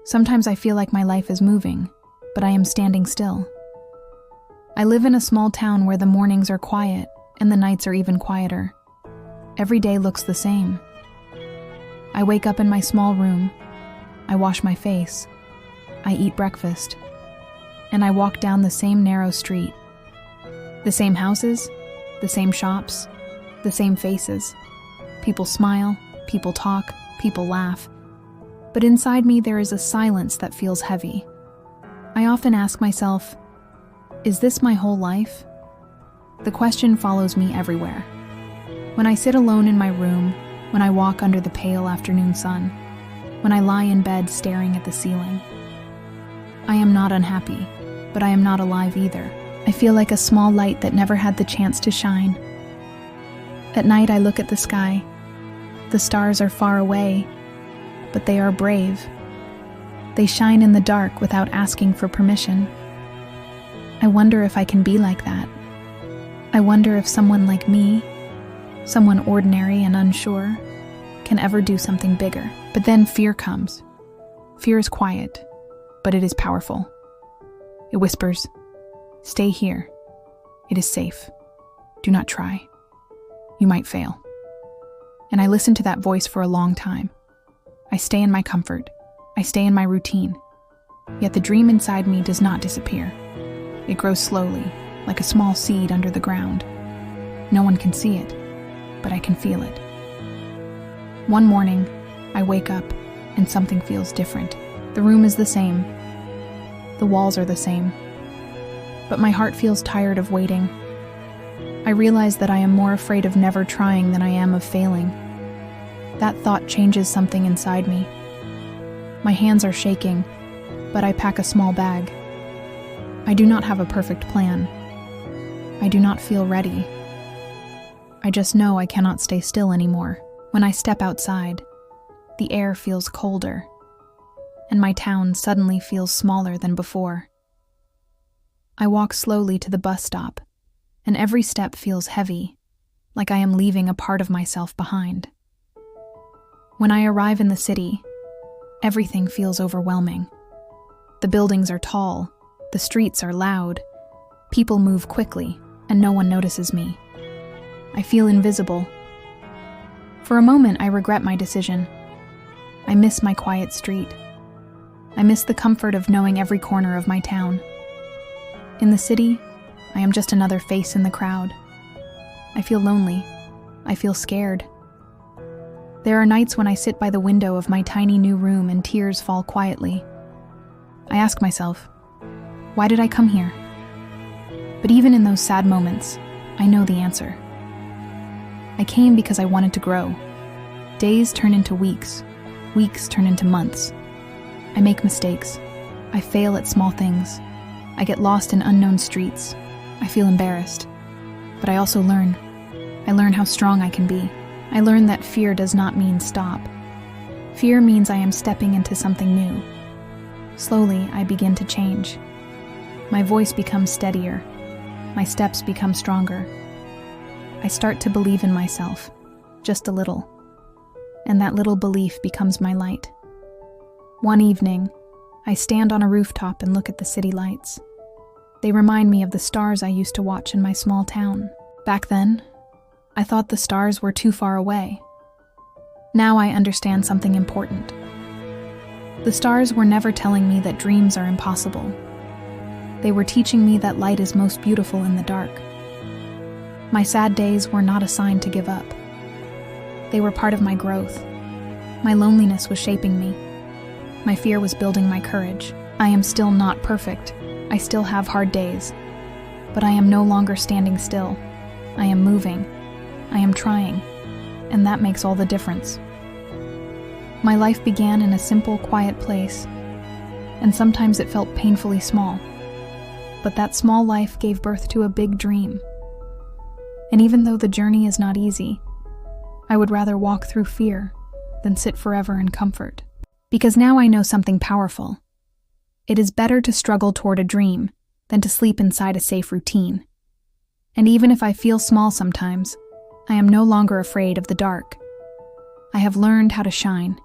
Sometimes I feel like my life is moving, but I am standing still. I live in a small town where the mornings are quiet and the nights are even quieter. Every day looks the same. I wake up in my small room, I wash my face, I eat breakfast, and I walk down the same narrow street. The same houses, the same shops, the same faces. People smile, people talk, people laugh. But inside me there is a silence that feels heavy. I often ask myself, is this my whole life? The question follows me everywhere. When I sit alone in my room, when I walk under the pale afternoon sun, when I lie in bed staring at the ceiling. I am not unhappy, but I am not alive either. I feel like a small light that never had the chance to shine. At night I look at the sky. The stars are far away, but they are brave. They shine in the dark without asking for permission. I wonder if I can be like that. I wonder if someone like me, someone ordinary and unsure, can ever do something bigger. But then fear comes. Fear is quiet, but it is powerful. It whispers, "Stay here. It is safe. Do not try. You might fail." And I listen to that voice for a long time. I stay in my comfort. I stay in my routine. Yet the dream inside me does not disappear. It grows slowly, like a small seed under the ground. No one can see it, but I can feel it. One morning, I wake up and something feels different. The room is the same. The walls are the same. But my heart feels tired of waiting. I realize that I am more afraid of never trying than I am of failing. That thought changes something inside me. My hands are shaking, but I pack a small bag. I do not have a perfect plan. I do not feel ready. I just know I cannot stay still anymore. When I step outside, the air feels colder, and my town suddenly feels smaller than before. I walk slowly to the bus stop, and every step feels heavy, like I am leaving a part of myself behind. When I arrive in the city, everything feels overwhelming. The buildings are tall, the streets are loud, people move quickly, and no one notices me. I feel invisible. For a moment, I regret my decision. I miss my quiet street. I miss the comfort of knowing every corner of my town. In the city, I am just another face in the crowd. I feel lonely. I feel scared. There are nights when I sit by the window of my tiny new room and tears fall quietly. I ask myself, why did I come here? But even in those sad moments, I know the answer. I came because I wanted to grow. Days turn into weeks. Weeks turn into months. I make mistakes. I fail at small things. I get lost in unknown streets. I feel embarrassed. But I also learn. I learn how strong I can be. I learn that fear does not mean stop. Fear means I am stepping into something new. Slowly, I begin to change. My voice becomes steadier. My steps become stronger. I start to believe in myself, just a little. And that little belief becomes my light. One evening, I stand on a rooftop and look at the city lights. They remind me of the stars I used to watch in my small town. Back then, I thought the stars were too far away. Now I understand something important. The stars were never telling me that dreams are impossible. They were teaching me that light is most beautiful in the dark. My sad days were not a sign to give up. They were part of my growth. My loneliness was shaping me. My fear was building my courage. I am still not perfect. I still have hard days. But I am no longer standing still. I am moving. I am trying. And that makes all the difference. My life began in a simple, quiet place. And sometimes it felt painfully small. But that small life gave birth to a big dream. And even though the journey is not easy, I would rather walk through fear than sit forever in comfort. Because now I know something powerful. It is better to struggle toward a dream than to sleep inside a safe routine. And even if I feel small sometimes, I am no longer afraid of the dark. I have learned how to shine,